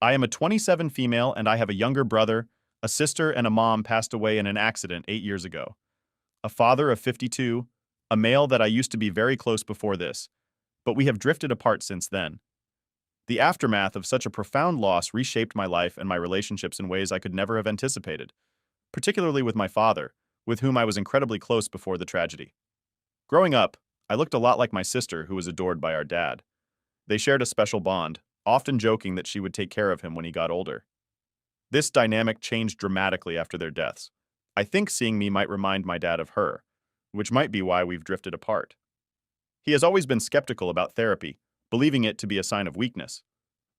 I am a 27 female and I have a younger brother, a sister, and a mom passed away in an accident 8 years ago. A father of 52, a male that I used to be very close before this, but we have drifted apart since then. The aftermath of such a profound loss reshaped my life and my relationships in ways I could never have anticipated, particularly with my father, with whom I was incredibly close before the tragedy. Growing up, I looked a lot like my sister, who was adored by our dad. They shared a special bond, often joking that she would take care of him when he got older. This dynamic changed dramatically after their deaths. I think seeing me might remind my dad of her, which might be why we've drifted apart. He has always been skeptical about therapy, believing it to be a sign of weakness.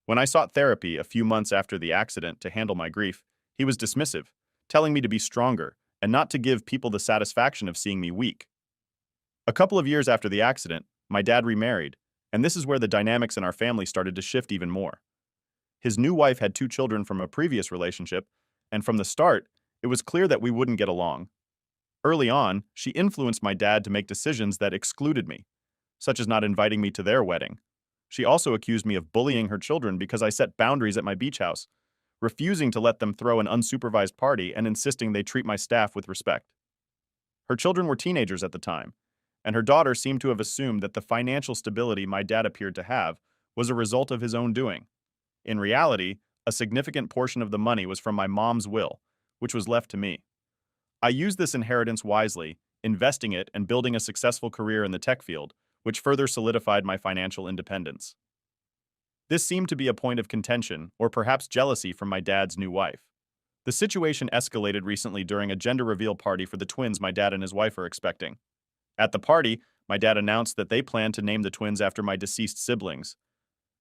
When I sought therapy a few months after the accident to handle my grief, he was dismissive, telling me to be stronger and not to give people the satisfaction of seeing me weak. A couple of years after the accident, my dad remarried, and this is where the dynamics in our family started to shift even more. His new wife had 2 children from a previous relationship, and from the start, it was clear that we wouldn't get along. Early on, she influenced my dad to make decisions that excluded me, such as not inviting me to their wedding. She also accused me of bullying her children because I set boundaries at my beach house, refusing to let them throw an unsupervised party and insisting they treat my staff with respect. Her children were teenagers at the time, and her daughter seemed to have assumed that the financial stability my dad appeared to have was a result of his own doing. In reality, a significant portion of the money was from my mom's will, which was left to me. I used this inheritance wisely, investing it and building a successful career in the tech field, which further solidified my financial independence. This seemed to be a point of contention, or perhaps jealousy, from my dad's new wife. The situation escalated recently during a gender reveal party for the twins my dad and his wife are expecting. At the party, my dad announced that they planned to name the twins after my deceased siblings.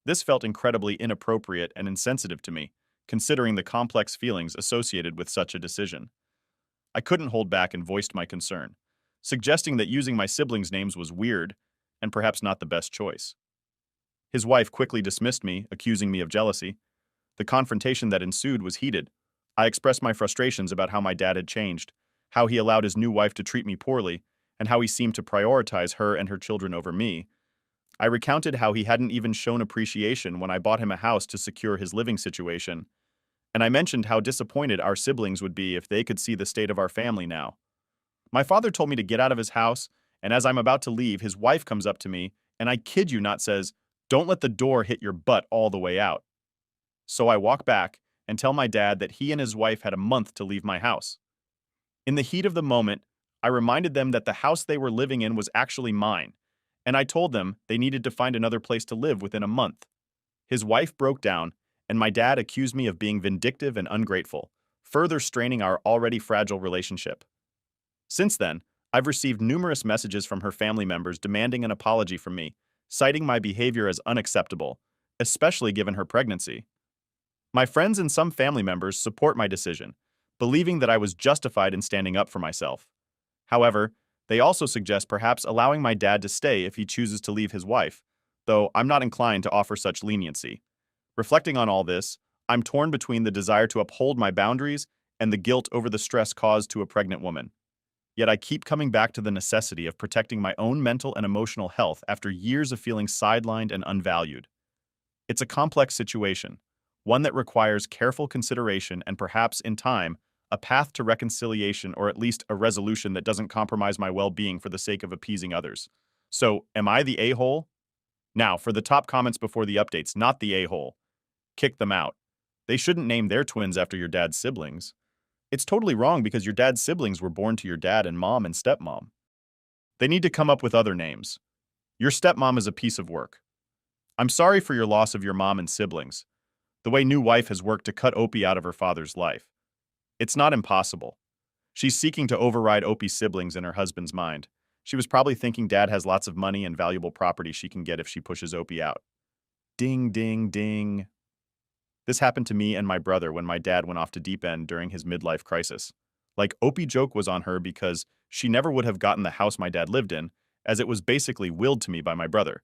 This felt incredibly inappropriate and insensitive to me, considering the complex feelings associated with such a decision. I couldn't hold back and voiced my concern, suggesting that using my siblings' names was weird and perhaps not the best choice. His wife quickly dismissed me, accusing me of jealousy. The confrontation that ensued was heated. I expressed my frustrations about how my dad had changed, how he allowed his new wife to treat me poorly, and how he seemed to prioritize her and her children over me. I recounted how he hadn't even shown appreciation when I bought him a house to secure his living situation, and I mentioned how disappointed our siblings would be if they could see the state of our family now. My father told me to get out of his house, and as I'm about to leave, his wife comes up to me, and I kid you not says, "Don't let the door hit your butt all the way out." So I walk back and tell my dad that he and his wife had a month to leave my house. In the heat of the moment, I reminded them that the house they were living in was actually mine, and I told them they needed to find another place to live within a month. His wife broke down, and my dad accused me of being vindictive and ungrateful, further straining our already fragile relationship. Since then, I've received numerous messages from her family members demanding an apology from me, citing my behavior as unacceptable, especially given her pregnancy. My friends and some family members support my decision, believing that I was justified in standing up for myself. However, they also suggest perhaps allowing my dad to stay if he chooses to leave his wife, though I'm not inclined to offer such leniency. Reflecting on all this, I'm torn between the desire to uphold my boundaries and the guilt over the stress caused to a pregnant woman. Yet I keep coming back to the necessity of protecting my own mental and emotional health after years of feeling sidelined and unvalued. It's a complex situation, one that requires careful consideration and perhaps, in time, a path to reconciliation, or at least a resolution that doesn't compromise my well-being for the sake of appeasing others. So, am I the a-hole? Now, for the top comments before the updates, not the a-hole. Kick them out. They shouldn't name their twins after your dad's siblings. It's totally wrong because your dad's siblings were born to your dad and mom and stepmom. They need to come up with other names. Your stepmom is a piece of work. I'm sorry for your loss of your mom and siblings. The way new wife has worked to cut Opie out of her father's life. It's not impossible. She's seeking to override Opie's siblings in her husband's mind. She was probably thinking dad has lots of money and valuable property she can get if she pushes Opie out. Ding, ding, ding. This happened to me and my brother when my dad went off to deep end during his midlife crisis. Like, Opie joke was on her because she never would have gotten the house my dad lived in, as it was basically willed to me by my brother.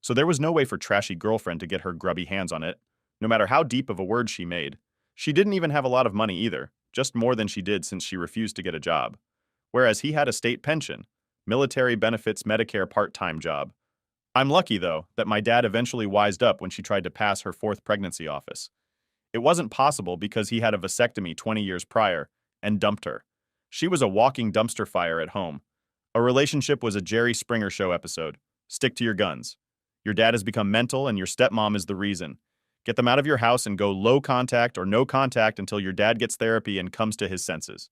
So there was no way for trashy girlfriend to get her grubby hands on it, no matter how deep of a word she made. She didn't even have a lot of money either, just more than she did since she refused to get a job. Whereas he had a state pension, military benefits, Medicare part-time job. I'm lucky, though, that my dad eventually wised up when she tried to pass her fourth pregnancy office. It wasn't possible because he had a vasectomy 20 years prior and dumped her. She was a walking dumpster fire at home. A relationship was a Jerry Springer Show episode. Stick to your guns. Your dad has become mental and your stepmom is the reason. Get them out of your house and go low contact or no contact until your dad gets therapy and comes to his senses.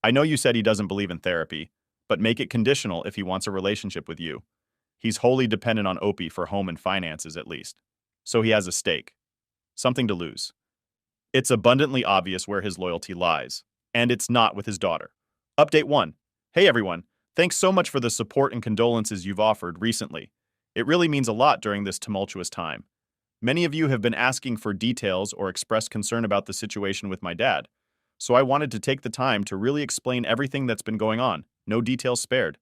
I know you said he doesn't believe in therapy, but make it conditional if he wants a relationship with you. He's wholly dependent on Opie for home and finances at least. So he has a stake. Something to lose. It's abundantly obvious where his loyalty lies, and it's not with his daughter. Update 1. Hey everyone, thanks so much for the support and condolences you've offered recently. It really means a lot during this tumultuous time. Many of you have been asking for details or expressed concern about the situation with my dad, so I wanted to take the time to really explain everything that's been going on, no details spared.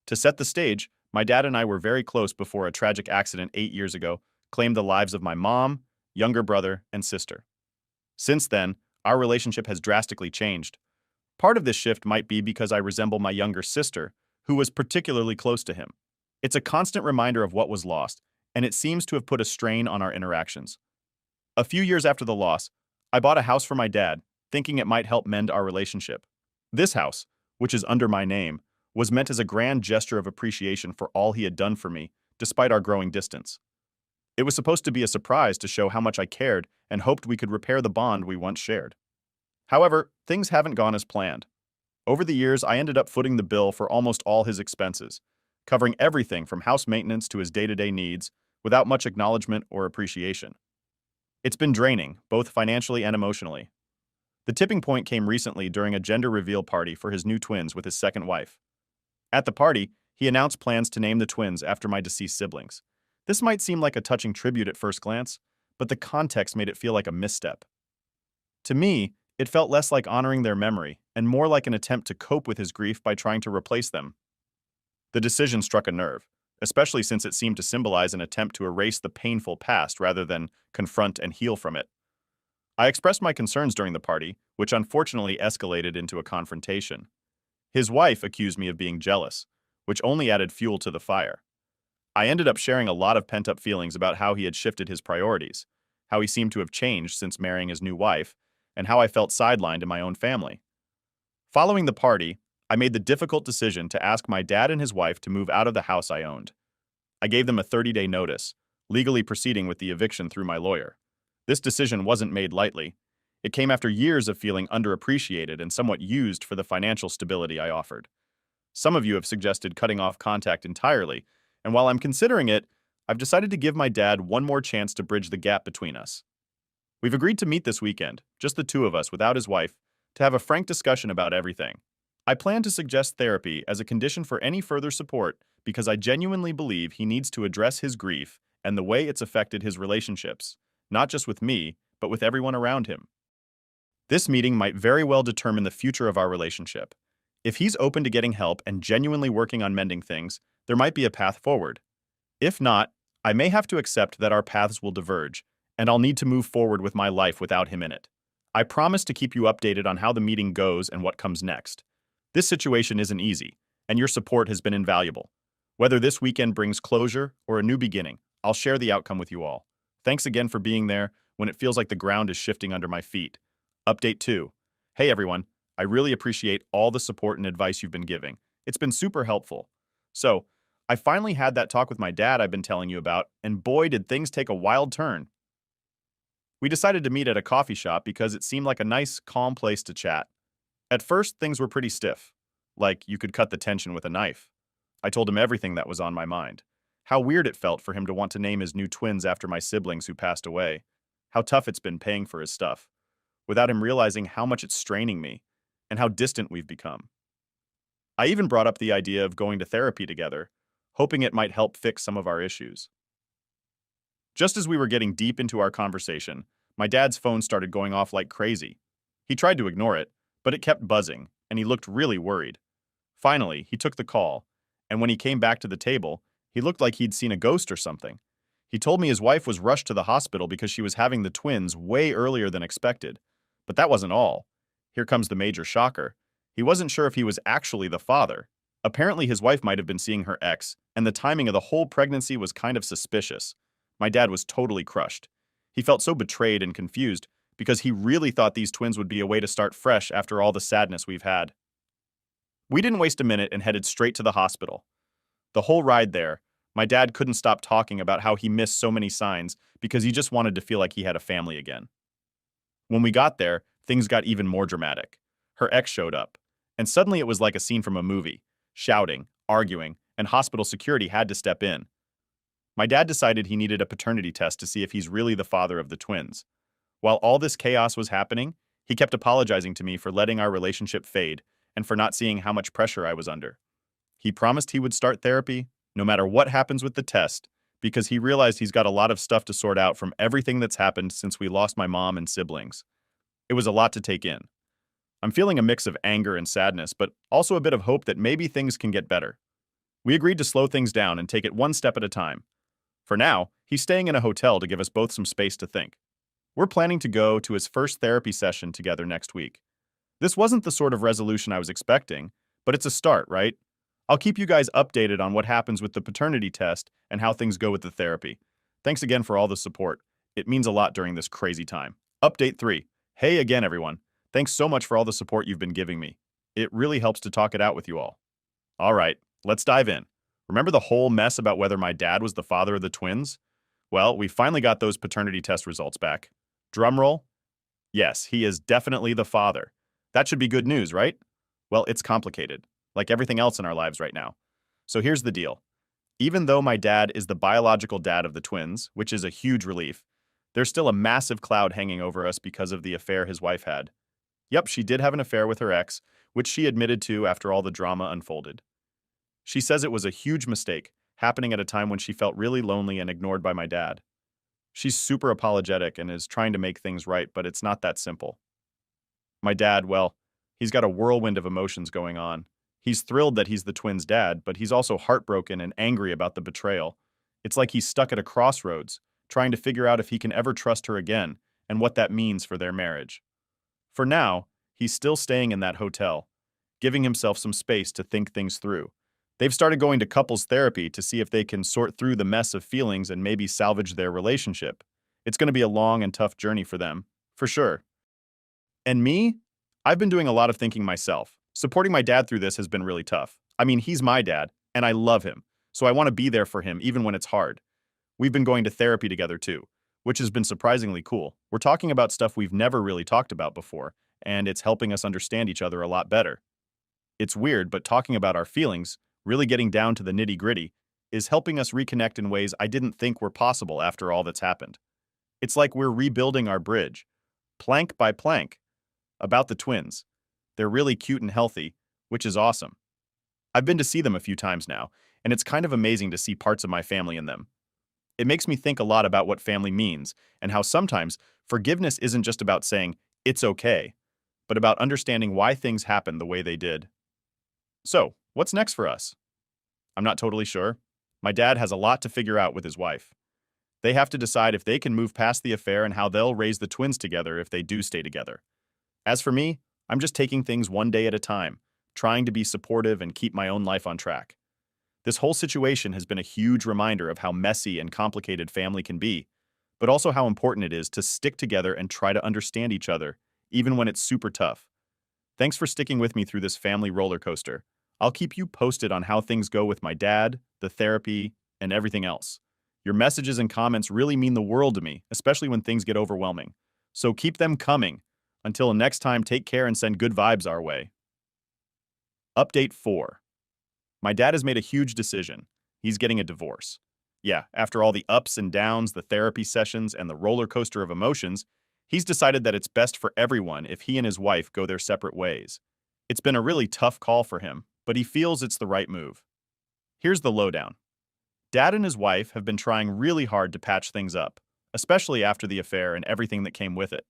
To set the stage, my dad and I were very close before a tragic accident 8 years ago claimed the lives of my mom, younger brother, and sister. Since then, our relationship has drastically changed. Part of this shift might be because I resemble my younger sister, who was particularly close to him. It's a constant reminder of what was lost, and it seems to have put a strain on our interactions. A few years after the loss, I bought a house for my dad, thinking it might help mend our relationship. This house, which is under my name, was meant as a grand gesture of appreciation for all he had done for me, despite our growing distance. It was supposed to be a surprise to show how much I cared and hoped we could repair the bond we once shared. However, things haven't gone as planned. Over the years, I ended up footing the bill for almost all his expenses, covering everything from house maintenance to his day-to-day needs, without much acknowledgement or appreciation. It's been draining, both financially and emotionally. The tipping point came recently during a gender reveal party for his new twins with his second wife. At the party, he announced plans to name the twins after my deceased siblings. This might seem like a touching tribute at first glance, but the context made it feel like a misstep. To me, it felt less like honoring their memory and more like an attempt to cope with his grief by trying to replace them. The decision struck a nerve, especially since it seemed to symbolize an attempt to erase the painful past rather than confront and heal from it. I expressed my concerns during the party, which unfortunately escalated into a confrontation. His wife accused me of being jealous, which only added fuel to the fire. I ended up sharing a lot of pent-up feelings about how he had shifted his priorities, how he seemed to have changed since marrying his new wife, and how I felt sidelined in my own family. Following the party, I made the difficult decision to ask my dad and his wife to move out of the house I owned. I gave them a 30-day notice, legally proceeding with the eviction through my lawyer. This decision wasn't made lightly. It came after years of feeling underappreciated and somewhat used for the financial stability I offered. Some of you have suggested cutting off contact entirely, and while I'm considering it, I've decided to give my dad one more chance to bridge the gap between us. We've agreed to meet this weekend, just the two of us without his wife, to have a frank discussion about everything. I plan to suggest therapy as a condition for any further support because I genuinely believe he needs to address his grief and the way it's affected his relationships, not just with me, but with everyone around him. This meeting might very well determine the future of our relationship. If he's open to getting help and genuinely working on mending things, there might be a path forward. If not, I may have to accept that our paths will diverge, and I'll need to move forward with my life without him in it. I promise to keep you updated on how the meeting goes and what comes next. This situation isn't easy, and your support has been invaluable. Whether this weekend brings closure or a new beginning, I'll share the outcome with you all. Thanks again for being there when it feels like the ground is shifting under my feet. Update 2. Hey everyone, I really appreciate all the support and advice you've been giving. It's been super helpful. So, I finally had that talk with my dad I've been telling you about, and boy did things take a wild turn. We decided to meet at a coffee shop because it seemed like a nice, calm place to chat. At first, things were pretty stiff, like you could cut the tension with a knife. I told him everything that was on my mind. How weird it felt for him to want to name his new twins after my siblings who passed away. How tough it's been paying for his stuff, without him realizing how much it's straining me, and how distant we've become. I even brought up the idea of going to therapy together, hoping it might help fix some of our issues. Just as we were getting deep into our conversation, my dad's phone started going off like crazy. He tried to ignore it, but it kept buzzing, and he looked really worried. Finally, he took the call, and when he came back to the table, he looked like he'd seen a ghost or something. He told me his wife was rushed to the hospital because she was having the twins way earlier than expected. But that wasn't all. Here comes the major shocker. He wasn't sure if he was actually the father. Apparently his wife might have been seeing her ex, and the timing of the whole pregnancy was kind of suspicious. My dad was totally crushed. He felt so betrayed and confused because he really thought these twins would be a way to start fresh after all the sadness we've had. We didn't waste a minute and headed straight to the hospital. The whole ride there, my dad couldn't stop talking about how he missed so many signs because he just wanted to feel like he had a family again. When we got there, things got even more dramatic. Her ex showed up, and suddenly it was like a scene from a movie, shouting, arguing, and hospital security had to step in. My dad decided he needed a paternity test to see if he's really the father of the twins. While all this chaos was happening, he kept apologizing to me for letting our relationship fade and for not seeing how much pressure I was under. He promised he would start therapy, no matter what happens with the test, because he realized he's got a lot of stuff to sort out from everything that's happened since we lost my mom and siblings. It was a lot to take in. I'm feeling a mix of anger and sadness, but also a bit of hope that maybe things can get better. We agreed to slow things down and take it one step at a time. For now, he's staying in a hotel to give us both some space to think. We're planning to go to his first therapy session together next week. This wasn't the sort of resolution I was expecting, but it's a start, right? I'll keep you guys updated on what happens with the paternity test and how things go with the therapy. Thanks again for all the support. It means a lot during this crazy time. Update 3. Hey again, everyone. Thanks so much for all the support you've been giving me. It really helps to talk it out with you all. All right, let's dive in. Remember the whole mess about whether my dad was the father of the twins? Well, we finally got those paternity test results back. Drumroll? Yes, he is definitely the father. That should be good news, right? Well, it's complicated, like everything else in our lives right now. So here's the deal. Even though my dad is the biological dad of the twins, which is a huge relief, there's still a massive cloud hanging over us because of the affair his wife had. Yep, she did have an affair with her ex, which she admitted to after all the drama unfolded. She says it was a huge mistake, happening at a time when she felt really lonely and ignored by my dad. She's super apologetic and is trying to make things right, but it's not that simple. My dad, well, he's got a whirlwind of emotions going on. He's thrilled that he's the twins' dad, but he's also heartbroken and angry about the betrayal. It's like he's stuck at a crossroads, trying to figure out if he can ever trust her again and what that means for their marriage. For now, he's still staying in that hotel, giving himself some space to think things through. They've started going to couples therapy to see if they can sort through the mess of feelings and maybe salvage their relationship. It's going to be a long and tough journey for them, for sure. And me? I've been doing a lot of thinking myself. Supporting my dad through this has been really tough. I mean, he's my dad, and I love him, so I want to be there for him even when it's hard. We've been going to therapy together too, which has been surprisingly cool. We're talking about stuff we've never really talked about before, and it's helping us understand each other a lot better. It's weird, but talking about our feelings, really getting down to the nitty-gritty, is helping us reconnect in ways I didn't think were possible after all that's happened. It's like we're rebuilding our bridge, plank by plank. About the twins. They're really cute and healthy, which is awesome. I've been to see them a few times now, and it's kind of amazing to see parts of my family in them. It makes me think a lot about what family means and how sometimes forgiveness isn't just about saying, it's okay, but about understanding why things happened the way they did. So, what's next for us? I'm not totally sure. My dad has a lot to figure out with his wife. They have to decide if they can move past the affair and how they'll raise the twins together if they do stay together. As for me, I'm just taking things one day at a time, trying to be supportive and keep my own life on track. This whole situation has been a huge reminder of how messy and complicated family can be, but also how important it is to stick together and try to understand each other, even when it's super tough. Thanks for sticking with me through this family roller coaster. I'll keep you posted on how things go with my dad, the therapy, and everything else. Your messages and comments really mean the world to me, especially when things get overwhelming. So keep them coming. Until next time, take care and send good vibes our way. Update 4. My dad has made a huge decision. He's getting a divorce. Yeah, after all the ups and downs, the therapy sessions, and the roller coaster of emotions, he's decided that it's best for everyone if he and his wife go their separate ways. It's been a really tough call for him, but he feels it's the right move. Here's the lowdown. Dad and his wife have been trying really hard to patch things up, especially after the affair and everything that came with it.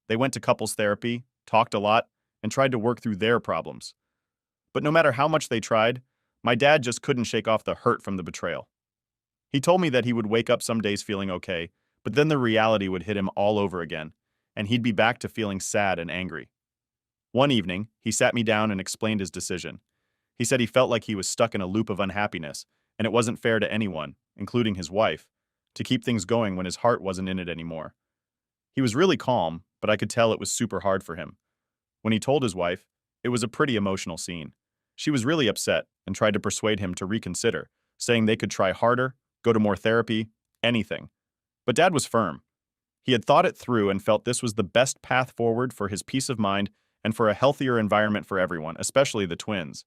They went to couples therapy, talked a lot, and tried to work through their problems. But no matter how much they tried, my dad just couldn't shake off the hurt from the betrayal. He told me that he would wake up some days feeling okay, but then the reality would hit him all over again, and he'd be back to feeling sad and angry. One evening, he sat me down and explained his decision. He said he felt like he was stuck in a loop of unhappiness, and it wasn't fair to anyone, including his wife, to keep things going when his heart wasn't in it anymore. He was really calm, but I could tell it was super hard for him. When he told his wife, it was a pretty emotional scene. She was really upset and tried to persuade him to reconsider, saying they could try harder, go to more therapy, anything. But Dad was firm. He had thought it through and felt this was the best path forward for his peace of mind and for a healthier environment for everyone, especially the twins.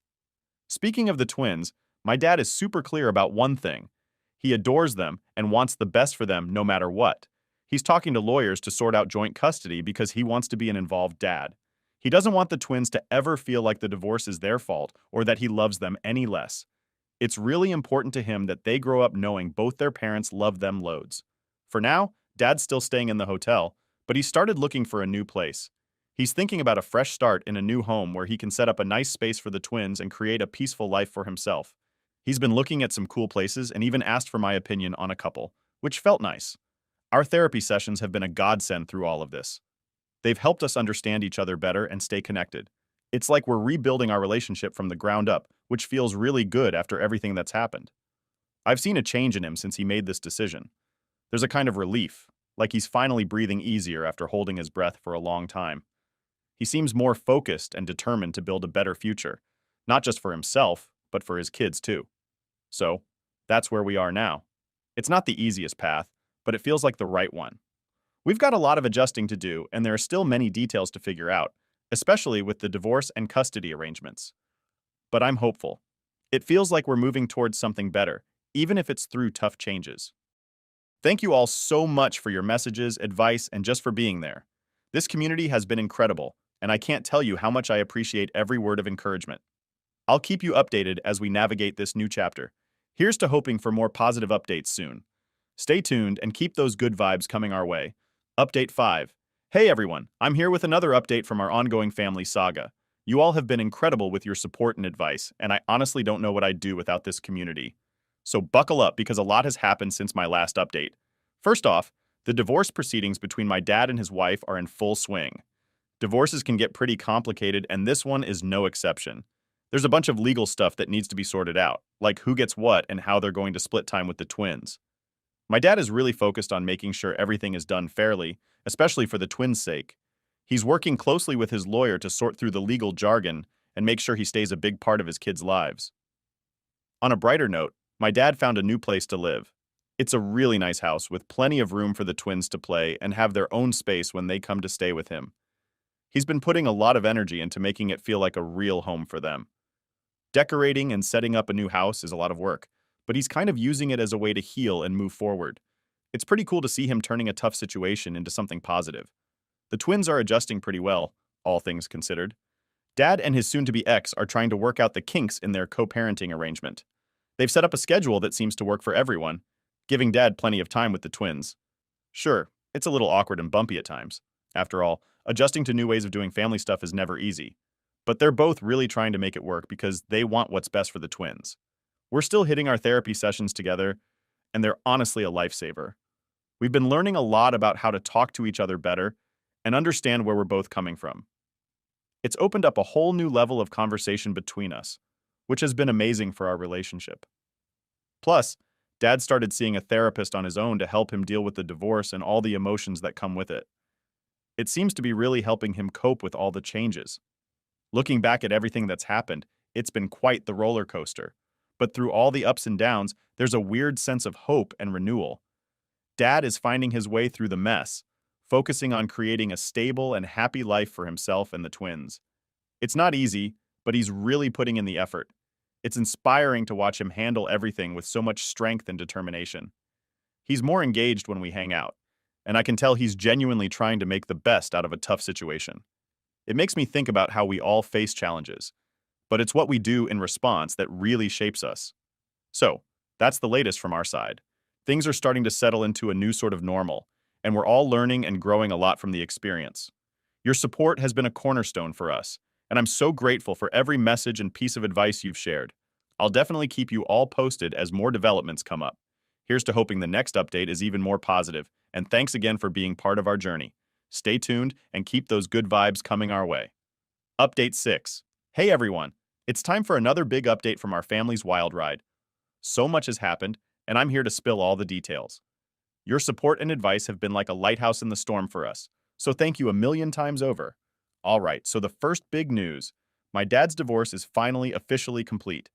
Speaking of the twins, my dad is super clear about one thing. He adores them and wants the best for them no matter what. He's talking to lawyers to sort out joint custody because he wants to be an involved dad. He doesn't want the twins to ever feel like the divorce is their fault or that he loves them any less. It's really important to him that they grow up knowing both their parents love them loads. For now, Dad's still staying in the hotel, but he started looking for a new place. He's thinking about a fresh start in a new home where he can set up a nice space for the twins and create a peaceful life for himself. He's been looking at some cool places and even asked for my opinion on a couple, which felt nice. Our therapy sessions have been a godsend through all of this. They've helped us understand each other better and stay connected. It's like we're rebuilding our relationship from the ground up, which feels really good after everything that's happened. I've seen a change in him since he made this decision. There's a kind of relief, like he's finally breathing easier after holding his breath for a long time. He seems more focused and determined to build a better future, not just for himself, but for his kids too. So, that's where we are now. It's not the easiest path, but it feels like the right one. We've got a lot of adjusting to do, and there are still many details to figure out, especially with the divorce and custody arrangements. But I'm hopeful. It feels like we're moving towards something better, even if it's through tough changes. Thank you all so much for your messages, advice, and just for being there. This community has been incredible, and I can't tell you how much I appreciate every word of encouragement. I'll keep you updated as we navigate this new chapter. Here's to hoping for more positive updates soon. Stay tuned and keep those good vibes coming our way. Update 5. Hey everyone, I'm here with another update from our ongoing family saga. You all have been incredible with your support and advice, and I honestly don't know what I'd do without this community. So buckle up because a lot has happened since my last update. First off, the divorce proceedings between my dad and his wife are in full swing. Divorces can get pretty complicated, and this one is no exception. There's a bunch of legal stuff that needs to be sorted out, like who gets what and how they're going to split time with the twins. My dad is really focused on making sure everything is done fairly, especially for the twins' sake. He's working closely with his lawyer to sort through the legal jargon and make sure he stays a big part of his kids' lives. On a brighter note, my dad found a new place to live. It's a really nice house with plenty of room for the twins to play and have their own space when they come to stay with him. He's been putting a lot of energy into making it feel like a real home for them. Decorating and setting up a new house is a lot of work, but he's kind of using it as a way to heal and move forward. It's pretty cool to see him turning a tough situation into something positive. The twins are adjusting pretty well, all things considered. Dad and his soon-to-be ex are trying to work out the kinks in their co-parenting arrangement. They've set up a schedule that seems to work for everyone, giving Dad plenty of time with the twins. Sure, it's a little awkward and bumpy at times. After all, adjusting to new ways of doing family stuff is never easy. But they're both really trying to make it work because they want what's best for the twins. We're still hitting our therapy sessions together, and they're honestly a lifesaver. We've been learning a lot about how to talk to each other better and understand where we're both coming from. It's opened up a whole new level of conversation between us, which has been amazing for our relationship. Plus, Dad started seeing a therapist on his own to help him deal with the divorce and all the emotions that come with it. It seems to be really helping him cope with all the changes. Looking back at everything that's happened, it's been quite the roller coaster. But through all the ups and downs, there's a weird sense of hope and renewal. Dad is finding his way through the mess, focusing on creating a stable and happy life for himself and the twins. It's not easy, but he's really putting in the effort. It's inspiring to watch him handle everything with so much strength and determination. He's more engaged when we hang out, and I can tell he's genuinely trying to make the best out of a tough situation. It makes me think about how we all face challenges, but it's what we do in response that really shapes us. So, that's the latest from our side. Things are starting to settle into a new sort of normal, and we're all learning and growing a lot from the experience. Your support has been a cornerstone for us, and I'm so grateful for every message and piece of advice you've shared. I'll definitely keep you all posted as more developments come up. Here's to hoping the next update is even more positive, and thanks again for being part of our journey. Stay tuned and keep those good vibes coming our way. Update 6. Hey everyone, it's time for another big update from our family's wild ride. So much has happened, and I'm here to spill all the details. Your support and advice have been like a lighthouse in the storm for us, so thank you a million times over. All right, so the first big news. My dad's divorce is finally officially complete.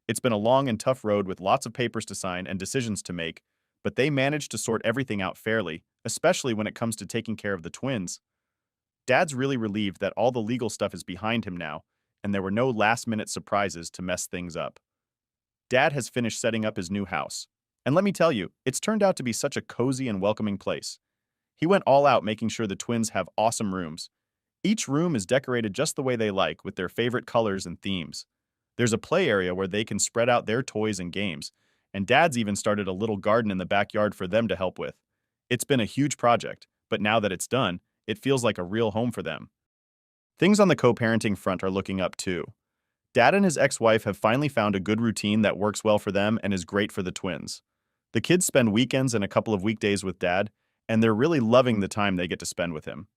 It's been a long and tough road with lots of papers to sign and decisions to make, but they managed to sort everything out fairly, especially when it comes to taking care of the twins. Dad's really relieved that all the legal stuff is behind him now, and there were no last-minute surprises to mess things up. Dad has finished setting up his new house. And let me tell you, it's turned out to be such a cozy and welcoming place. He went all out making sure the twins have awesome rooms. Each room is decorated just the way they like, with their favorite colors and themes. There's a play area where they can spread out their toys and games, and Dad's even started a little garden in the backyard for them to help with. It's been a huge project, but now that it's done, it feels like a real home for them. Things on the co-parenting front are looking up too. Dad and his ex-wife have finally found a good routine that works well for them and is great for the twins. The kids spend weekends and a couple of weekdays with Dad, and they're really loving the time they get to spend with him.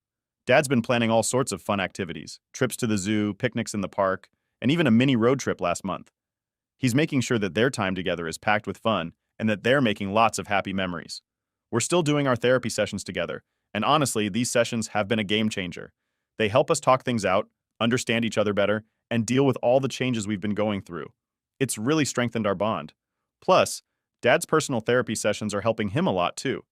Dad's been planning all sorts of fun activities, trips to the zoo, picnics in the park, and even a mini road trip last month. He's making sure that their time together is packed with fun and that they're making lots of happy memories. We're still doing our therapy sessions together, and honestly, these sessions have been a game changer. They help us talk things out, understand each other better, and deal with all the changes we've been going through. It's really strengthened our bond. Plus, Dad's personal therapy sessions are helping him a lot too.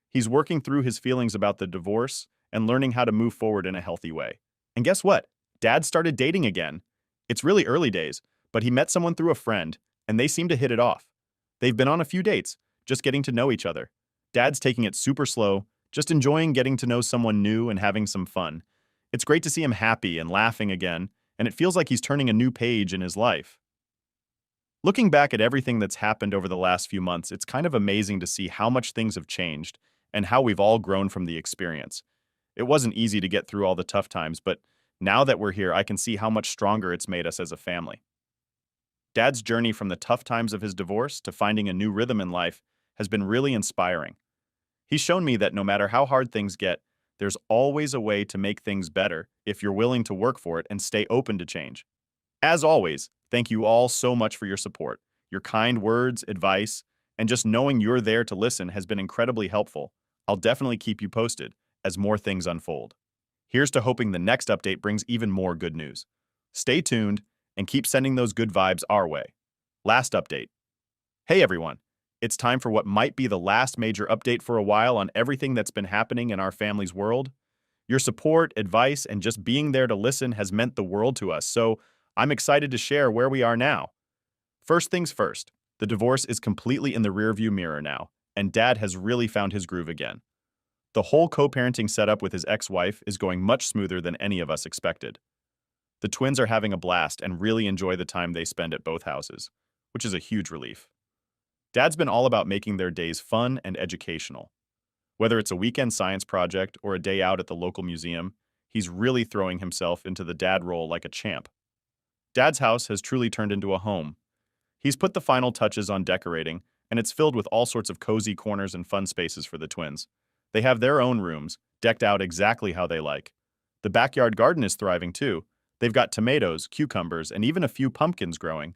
He's working through his feelings about the divorce and learning how to move forward in a healthy way. And guess what? Dad started dating again. It's really early days, but he met someone through a friend, and they seem to hit it off. They've been on a few dates, just getting to know each other. Dad's taking it super slow, just enjoying getting to know someone new and having some fun. It's great to see him happy and laughing again, and it feels like he's turning a new page in his life. Looking back at everything that's happened over the last few months, it's kind of amazing to see how much things have changed and how we've all grown from the experience. It wasn't easy to get through all the tough times, but now that we're here, I can see how much stronger it's made us as a family. Dad's journey from the tough times of his divorce to finding a new rhythm in life has been really inspiring. He's shown me that no matter how hard things get, there's always a way to make things better if you're willing to work for it and stay open to change. As always, thank you all so much for your support. Your kind words, advice, and just knowing you're there to listen has been incredibly helpful. I'll definitely keep you posted as more things unfold. Here's to hoping the next update brings even more good news. Stay tuned and keep sending those good vibes our way. Last update. Hey everyone, it's time for what might be the last major update for a while on everything that's been happening in our family's world. Your support, advice, and just being there to listen has meant the world to us, so I'm excited to share where we are now. First things first, the divorce is completely in the rearview mirror now, and Dad has really found his groove again. The whole co-parenting setup with his ex-wife is going much smoother than any of us expected. The twins are having a blast and really enjoy the time they spend at both houses, which is a huge relief. Dad's been all about making their days fun and educational. Whether it's a weekend science project or a day out at the local museum, he's really throwing himself into the dad role like a champ. Dad's house has truly turned into a home. He's put the final touches on decorating, and it's filled with all sorts of cozy corners and fun spaces for the twins. They have their own rooms, decked out exactly how they like. The backyard garden is thriving too. They've got tomatoes, cucumbers, and even a few pumpkins growing.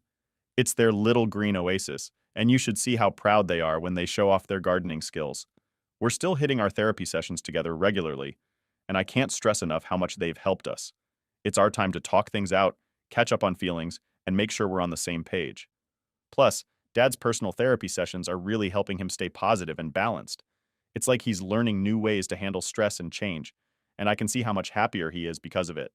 It's their little green oasis, and you should see how proud they are when they show off their gardening skills. We're still hitting our therapy sessions together regularly, and I can't stress enough how much they've helped us. It's our time to talk things out, catch up on feelings, and make sure we're on the same page. Plus, Dad's personal therapy sessions are really helping him stay positive and balanced. It's like he's learning new ways to handle stress and change, and I can see how much happier he is because of it.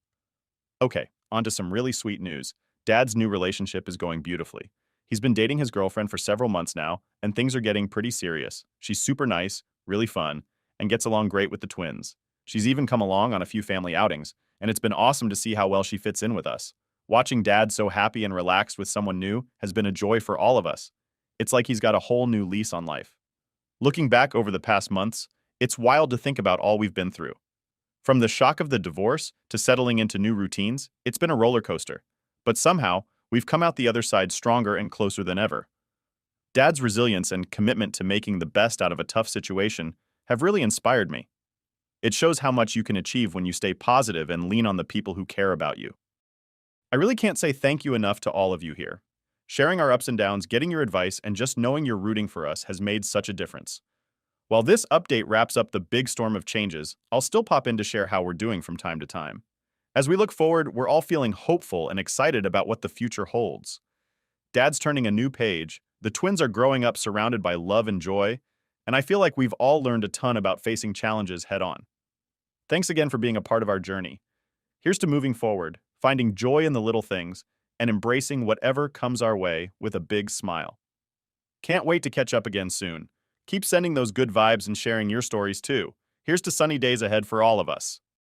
Okay, on to some really sweet news. Dad's new relationship is going beautifully. He's been dating his girlfriend for several months now, and things are getting pretty serious. She's super nice, really fun, and gets along great with the twins. She's even come along on a few family outings, and it's been awesome to see how well she fits in with us. Watching Dad so happy and relaxed with someone new has been a joy for all of us. It's like he's got a whole new lease on life. Looking back over the past months, it's wild to think about all we've been through. From the shock of the divorce to settling into new routines, it's been a roller coaster. But somehow, we've come out the other side stronger and closer than ever. Dad's resilience and commitment to making the best out of a tough situation have really inspired me. It shows how much you can achieve when you stay positive and lean on the people who care about you. I really can't say thank you enough to all of you here. Sharing our ups and downs, getting your advice, and just knowing you're rooting for us has made such a difference. While this update wraps up the big storm of changes, I'll still pop in to share how we're doing from time to time. As we look forward, we're all feeling hopeful and excited about what the future holds. Dad's turning a new page, the twins are growing up surrounded by love and joy, and I feel like we've all learned a ton about facing challenges head on. Thanks again for being a part of our journey. Here's to moving forward, finding joy in the little things, and embracing whatever comes our way with a big smile. Can't wait to catch up again soon. Keep sending those good vibes and sharing your stories too. Here's to sunny days ahead for all of us.